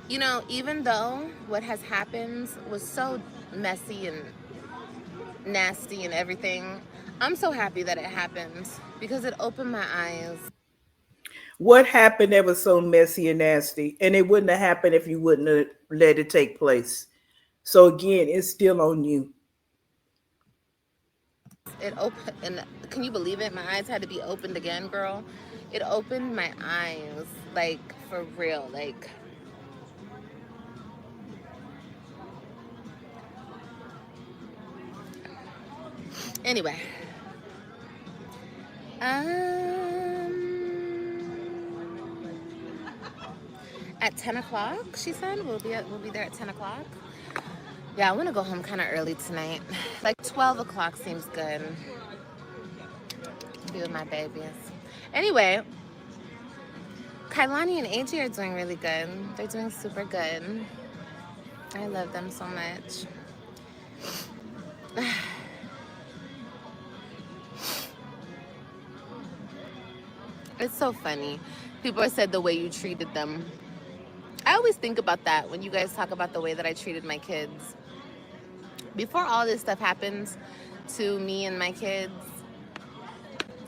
Even though what has happened was so messy and nasty and everything, I'm so happy that it happened because it opened my eyes. What happened that was so messy and nasty? And it wouldn't have happened if you wouldn't have let it take place. So again, it's still on you. It opened, and can you believe it? My eyes had to be opened again, girl. It opened my eyes, like, for real. Like, anyway. At 10 o'clock, she said. We'll be there at 10 o'clock. Yeah, I want to go home kind of early tonight. Like 12 o'clock seems good. Be with my babies. Anyway, Kailani and AJ are doing really good. They're doing super good. I love them so much. It's so funny. People said the way you treated them. I always think about that when you guys talk about the way that I treated my kids. Before all this stuff happens to me and my kids,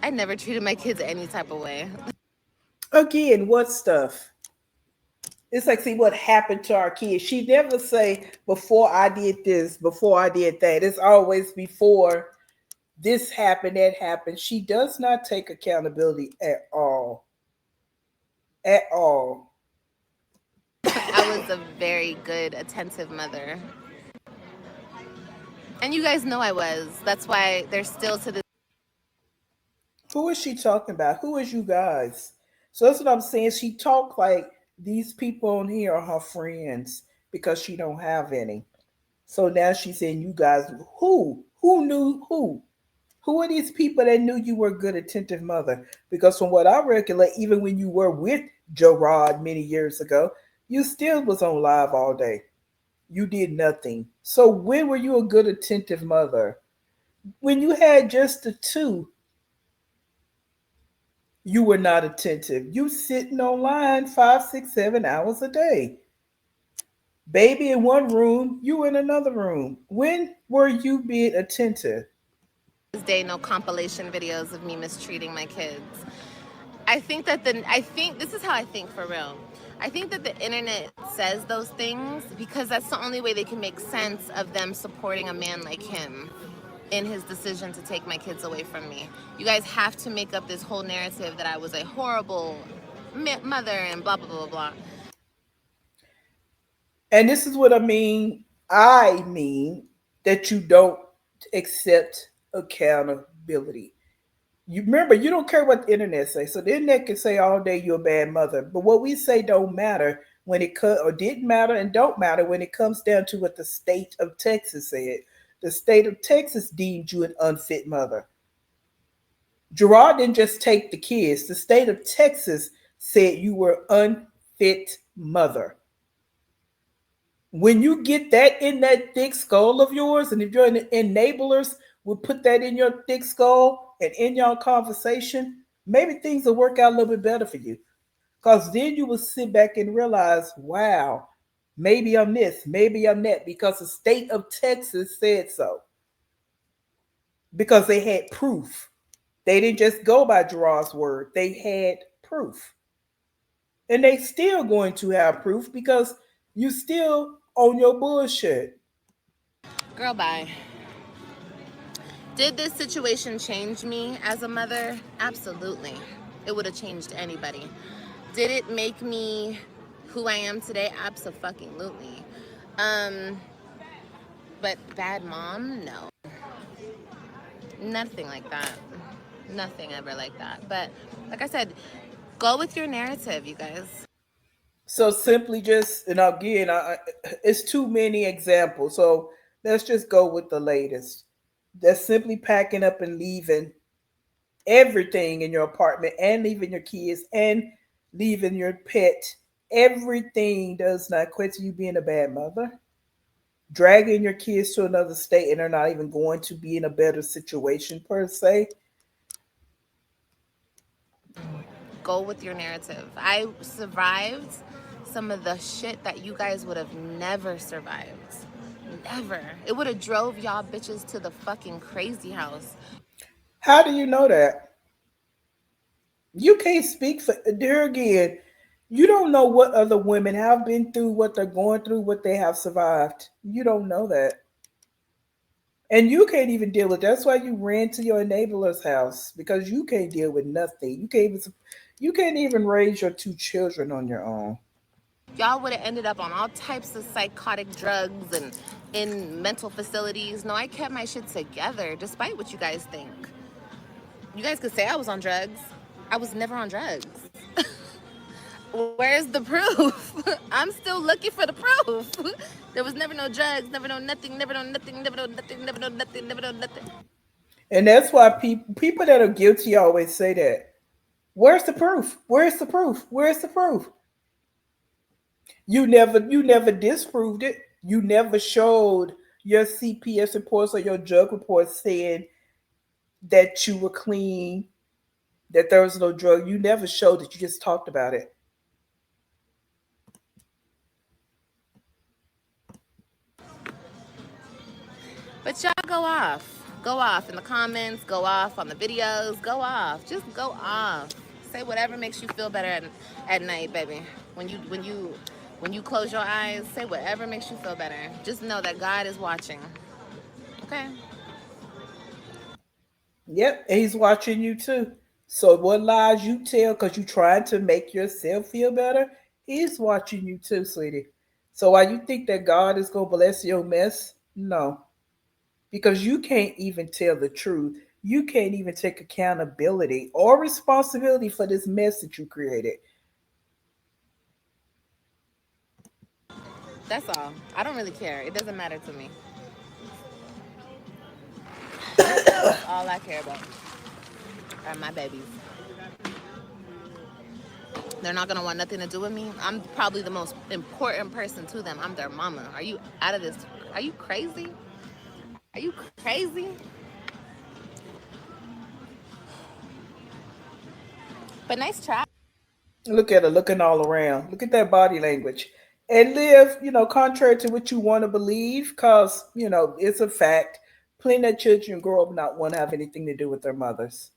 I never treated my kids any type of way. Again, what stuff? It's like, see what happened to our kids. She never say before I did this, before I did that. It's always before this happened, that happened. She does not take accountability at all. At all. I was a very good, attentive mother. And you guys know I was. That's why they're still to this. Who is she talking about? Who is you guys? So that's what I'm saying. She talk like these people on here are her friends because she don't have any. So now she's saying you guys. Who? Who knew who? Who are these people that knew you were a good, attentive mother? Because from what I recollect, even when you were with Jerrod many years ago, you still was on live all day. You did nothing. So when were you a good, attentive mother? When you had just the two, you were not attentive. You sitting online 5, 6, 7 hours a day. Baby in one room, you in another room. When were you being attentive? Day, no compilation videos of me mistreating my kids. I think this is how I think for real. I think that the internet says those things because that's the only way they can make sense of them supporting a man like him in his decision to take my kids away from me. You guys have to make up this whole narrative that I was a horrible mother and blah blah blah blah. And this is what I mean. I mean that you don't accept accountability. You remember, you don't care what the internet say. So the internet can say all day you're a bad mother, but what we say don't matter when it or didn't matter and don't matter when it comes down to what the state of Texas said. The state of Texas deemed you an unfit mother. Jerrod didn't just take the kids. The state of Texas said you were unfit mother. When you get that in that thick skull of yours, and if your enablers will put that in your thick skull and in your conversation, maybe things will work out a little bit better for you. Because then you will sit back and realize, wow, maybe I'm this, maybe I'm that, because the state of Texas said so. Because they had proof. They didn't just go by Jerrod's word, they had proof. And they still going to have proof because you still on your bullshit. Girl, bye. Did this situation change me as a mother? Absolutely. It would have changed anybody. Did it make me who I am today? Absolutely. Um, but bad mom? No. Nothing like that. Nothing ever like that. But like I said, go with your narrative, you guys. So simply just, and again, it's too many examples. So let's just go with the latest. That's simply packing up and leaving everything in your apartment and leaving your kids and leaving your pet. Everything does not equate to you being a bad mother. Dragging your kids to another state and they're not even going to be in a better situation per se. Go with your narrative. I survived some of the shit that you guys would have never survived. Never. It would have drove y'all bitches to the fucking crazy house. How do you know that? You can't speak for there again. You don't know what other women have been through, what they're going through, what they have survived. You don't know that. And you can't even deal with that's why you ran to your enabler's house because you can't deal with nothing. You can't even raise your two children on your own. Y'all would have ended up on all types of psychotic drugs and in mental facilities. No, I kept my shit together despite what you guys think. You guys could say I was on drugs. I was never on drugs. Where's the proof? I'm still looking for the proof. There was never no drugs, never no nothing, never no nothing, never no nothing, never no nothing, never no nothing. And that's why people that are guilty always say that. Where's the proof? Where's the proof? Where's the proof? You never disproved it. You never showed your CPS reports or your drug reports saying that you were clean, that there was no drug. You never showed it. You just talked about it. But y'all go off. Go off in the comments, go off on the videos, go off. Just go off. Say whatever makes you feel better at night, baby. When you close your eyes, say whatever makes you feel better. Just know that God is watching. Okay? Yep, and he's watching you too. So what lies you tell because you trying to make yourself feel better, he's watching you too, sweetie. So why you think that God is gonna bless your mess? No, because you can't even tell the truth. You can't even take accountability or responsibility for this mess that you created. That's all. I don't really care. It doesn't matter to me. That's all I care about are my babies. They're not gonna want nothing to do with me. I'm probably the most important person to them. I'm their mama. Are you out of this? Are you crazy? Are you crazy? But nice try. Look at her looking all around. Look at that body language. And live, contrary to what you want to believe, because, it's a fact. Plenty of children grow up not want to have anything to do with their mothers.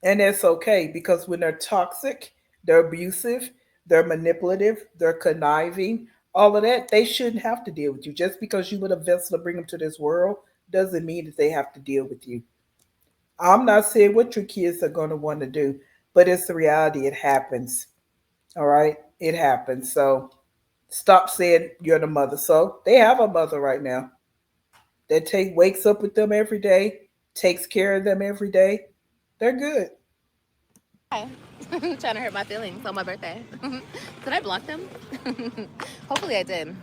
And it's okay because when they're toxic, they're abusive, they're manipulative, they're conniving, all of that, they shouldn't have to deal with you. Just because you were a vessel to bring them to this world doesn't mean that they have to deal with you. I'm not saying what your kids are going to want to do, but it's the reality. It happens. All right? It happens. So stop saying you're the mother. So they have a mother right now that wakes up with them every day, takes care of them every day. They're good. Hi. Trying to hurt my feelings on my birthday. Did I block them? Hopefully I did.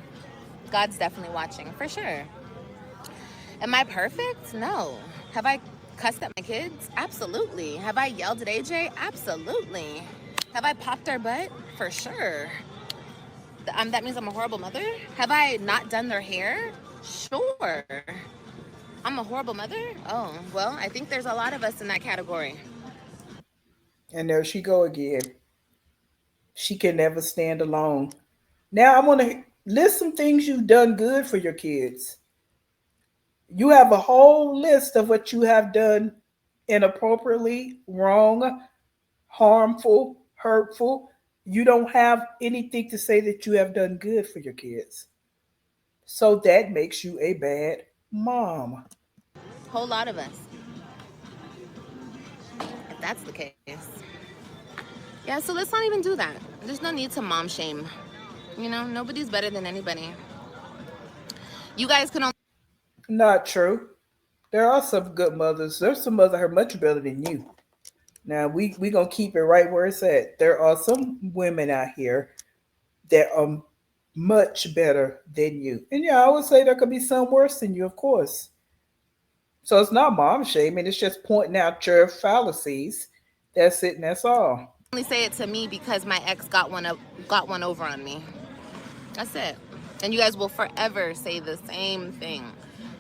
God's definitely watching, for sure. Am I perfect? No. Have I cussed at my kids? Absolutely. Have I yelled at AJ? Absolutely. Have I popped their butt? For sure. That means I'm a horrible mother? Have I not done their hair? Sure. I'm a horrible mother? Oh, well, I think there's a lot of us in that category. And there she go again. She can never stand alone. Now I want to list some things you've done good for your kids. You have a whole list of what you have done inappropriately, wrong, harmful, hurtful. You don't have anything to say that you have done good for your kids. So that makes you a bad mom. Whole lot of us, if that's the case. Yeah, so let's not even do that. There's no need to mom shame. You know, nobody's better than anybody. You guys can only. Not true. There are some good mothers. There's some mothers that are much better than you. Now we gonna keep it right where it's at. There are some women out here that are much better than you, and yeah, I would say there could be some worse than you, of course. So it's not mom shaming. It's just pointing out your fallacies. That's it, and that's all. Only say it to me because my ex got one over on me. That's it. And you guys will forever say the same thing.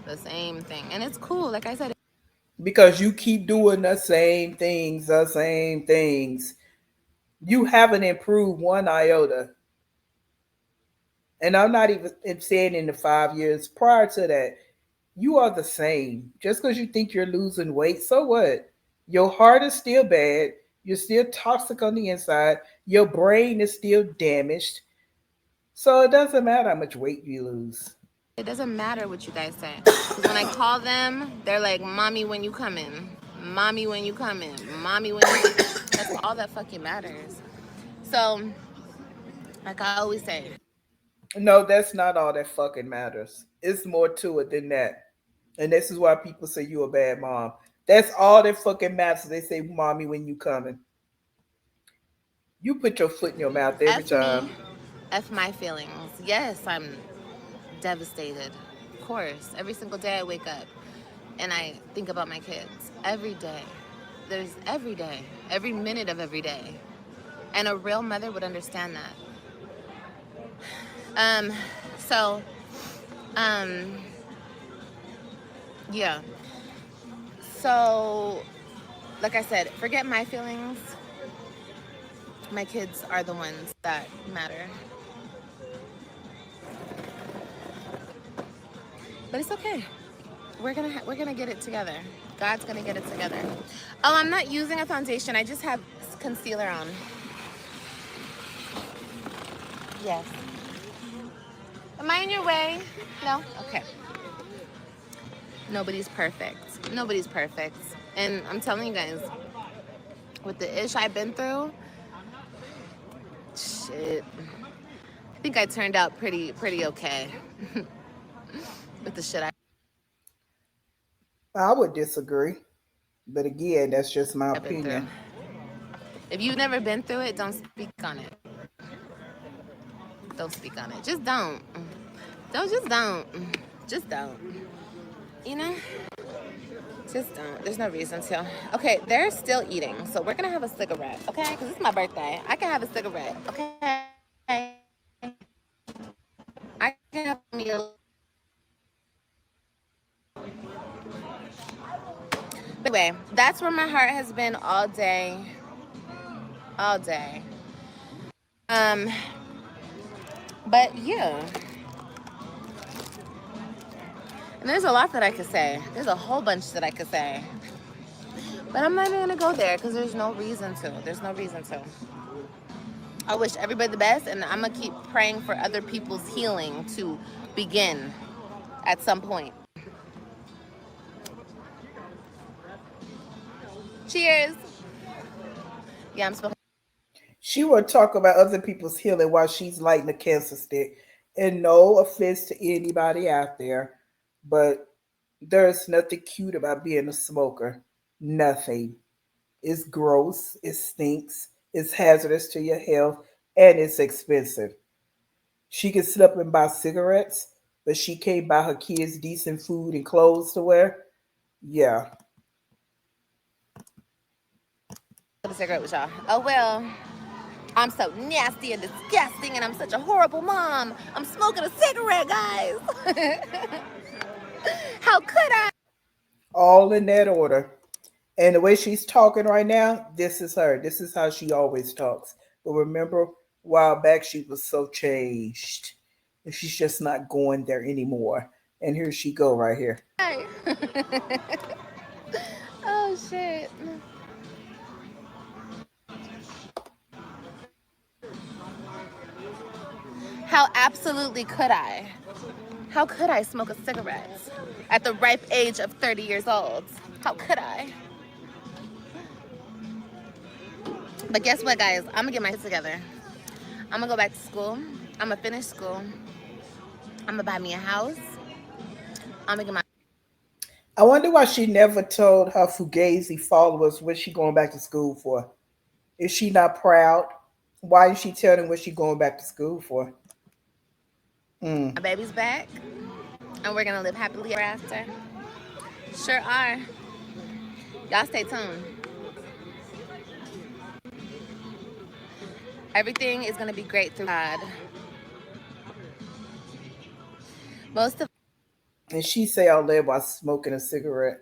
The same thing. And it's cool. Like I said, Because you keep doing the same things, the same things. You haven't improved one iota. And I'm not even saying in the 5 years prior to that. You are the same. Just because you think you're losing weight, so what? Your heart is still bad. You're still toxic on the inside. Your brain is still damaged. So it doesn't matter how much weight you lose. it doesn't matter what you guys say. Because when I call them, they're like, Mommy, when you coming? Mommy, when you coming? Mommy, when you. That's all that fucking matters. So, like I always say, No, that's not all that fucking matters. It's more to it than that. And this is why people say you a bad mom. That's all that fucking matters. They say, Mommy, when you coming? You put your foot in your mouth every F time. me, F my feelings. Yes, I'm devastated. Of course. Every single day I wake up and I think about my kids. Every day. There's every day. Every minute of every day. And a real mother would understand that. Um, so, um, yeah. So, like I said, forget my feelings. My kids are the ones that matter. But it's okay. We're gonna get it together. God's gonna get it together. Oh, I'm not using a foundation. I just have concealer on. Yes. Am I in your way? No? Okay. Nobody's perfect. Nobody's perfect. And I'm telling you guys, with the ish I've been through, shit. I think I turned out pretty okay with the shit I would disagree. But again, that's just my I've been through. opinion. If you've never been through it, don't speak on it. Don't speak on it. Just don't. Just don't. Just don't. You know? Just don't. There's no reason to. Okay, they're still eating, so we're gonna have a cigarette, okay? Because it's my birthday. I can have a cigarette, okay? I can have a meal. But anyway, that's where my heart has been all day. All day. Um, but yeah. And there's a lot that I could say. There's a whole bunch that I could say. But I'm not even gonna go there because there's no reason to. There's no reason to. I wish everybody the best, and I'm gonna keep praying for other people's healing to begin at some point. Cheers. Yeah, I'm supposed. She will talk about other people's healing while she's lighting a cancer stick. And no offense to anybody out there, but there's nothing cute about being a smoker. Nothing. It's gross, it stinks, it's hazardous to your health, and it's expensive. She can sit up and buy cigarettes, but she can't buy her kids decent food and clothes to wear. Yeah. a cigarette with y'all. Oh well. I'm so nasty and disgusting, and I'm such a horrible mom. I'm smoking a cigarette, guys. How could I? All in that order. And the way she's talking right now, this is her. This is how she always talks. But remember, a while back, she was so changed. And she's just not going there anymore. And here she go right here. Oh shit. How absolutely could I? How could I smoke a cigarette at the ripe age of 30 years old? How could I? But guess what, guys? I'm gonna get my shit together. I'm gonna go back to school. I'm gonna finish school. I'm gonna buy me a house. I'm gonna get my. I wonder why she never told her Fugazi followers what she going back to school for. Is she not proud? Why did she tell them what she going back to school for? Mm. My baby's back, and we're gonna live happily ever after. Sure are. Y'all stay tuned. Everything is gonna be great through God. Most of And she say all that while smoking a cigarette.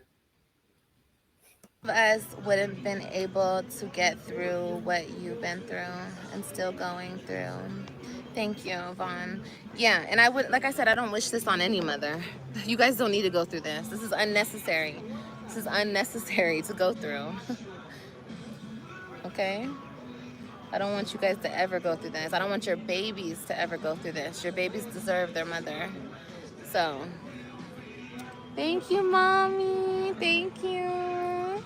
us wouldn't have been able to get through what you've been through and still going through. Thank you, Vaughn. Yeah, and I would, like I said, I don't wish this on any mother. You guys don't need to go through this. This is unnecessary. This is unnecessary to go through. Okay? I don't want you guys to ever go through this. I don't want your babies to ever go through this. Your babies deserve their mother. So, thank you, Mommy. Thank you.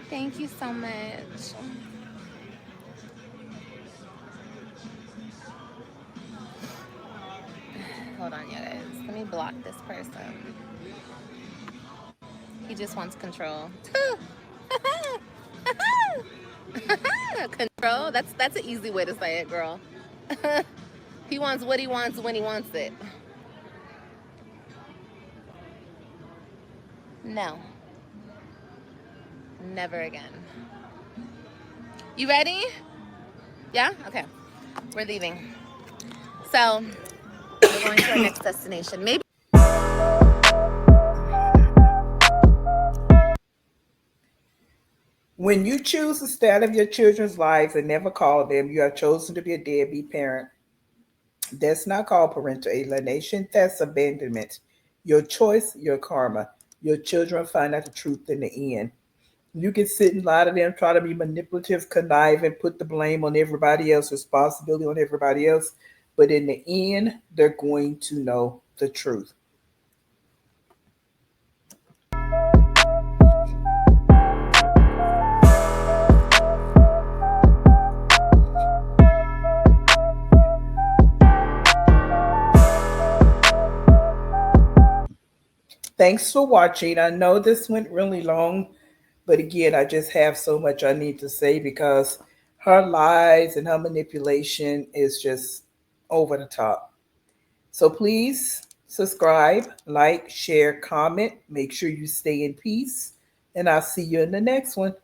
Thank you so much. Hold on, you guys. Let me block this person. He just wants control. Control? That's an easy way to say it, girl. He wants what he wants when he wants it. No. Never again. You ready? Yeah? Okay. We're leaving. So, we're going to our next destination. Maybe. When you choose to stay out of your children's lives and never call them, you have chosen to be a deadbeat parent. That's not called parental alienation, that's abandonment. Your choice, your karma. Your children find out the truth in the end. You can sit and lie to them, try to be manipulative, connive, and put the blame on everybody else, responsibility on everybody else. But in the end, they're going to know the truth. Thanks for watching. I know this went really long, but again, I just have so much I need to say because her lies and her manipulation is just over the top. So please subscribe, like, share, comment. Make sure you stay in peace, and I'll see you in the next one.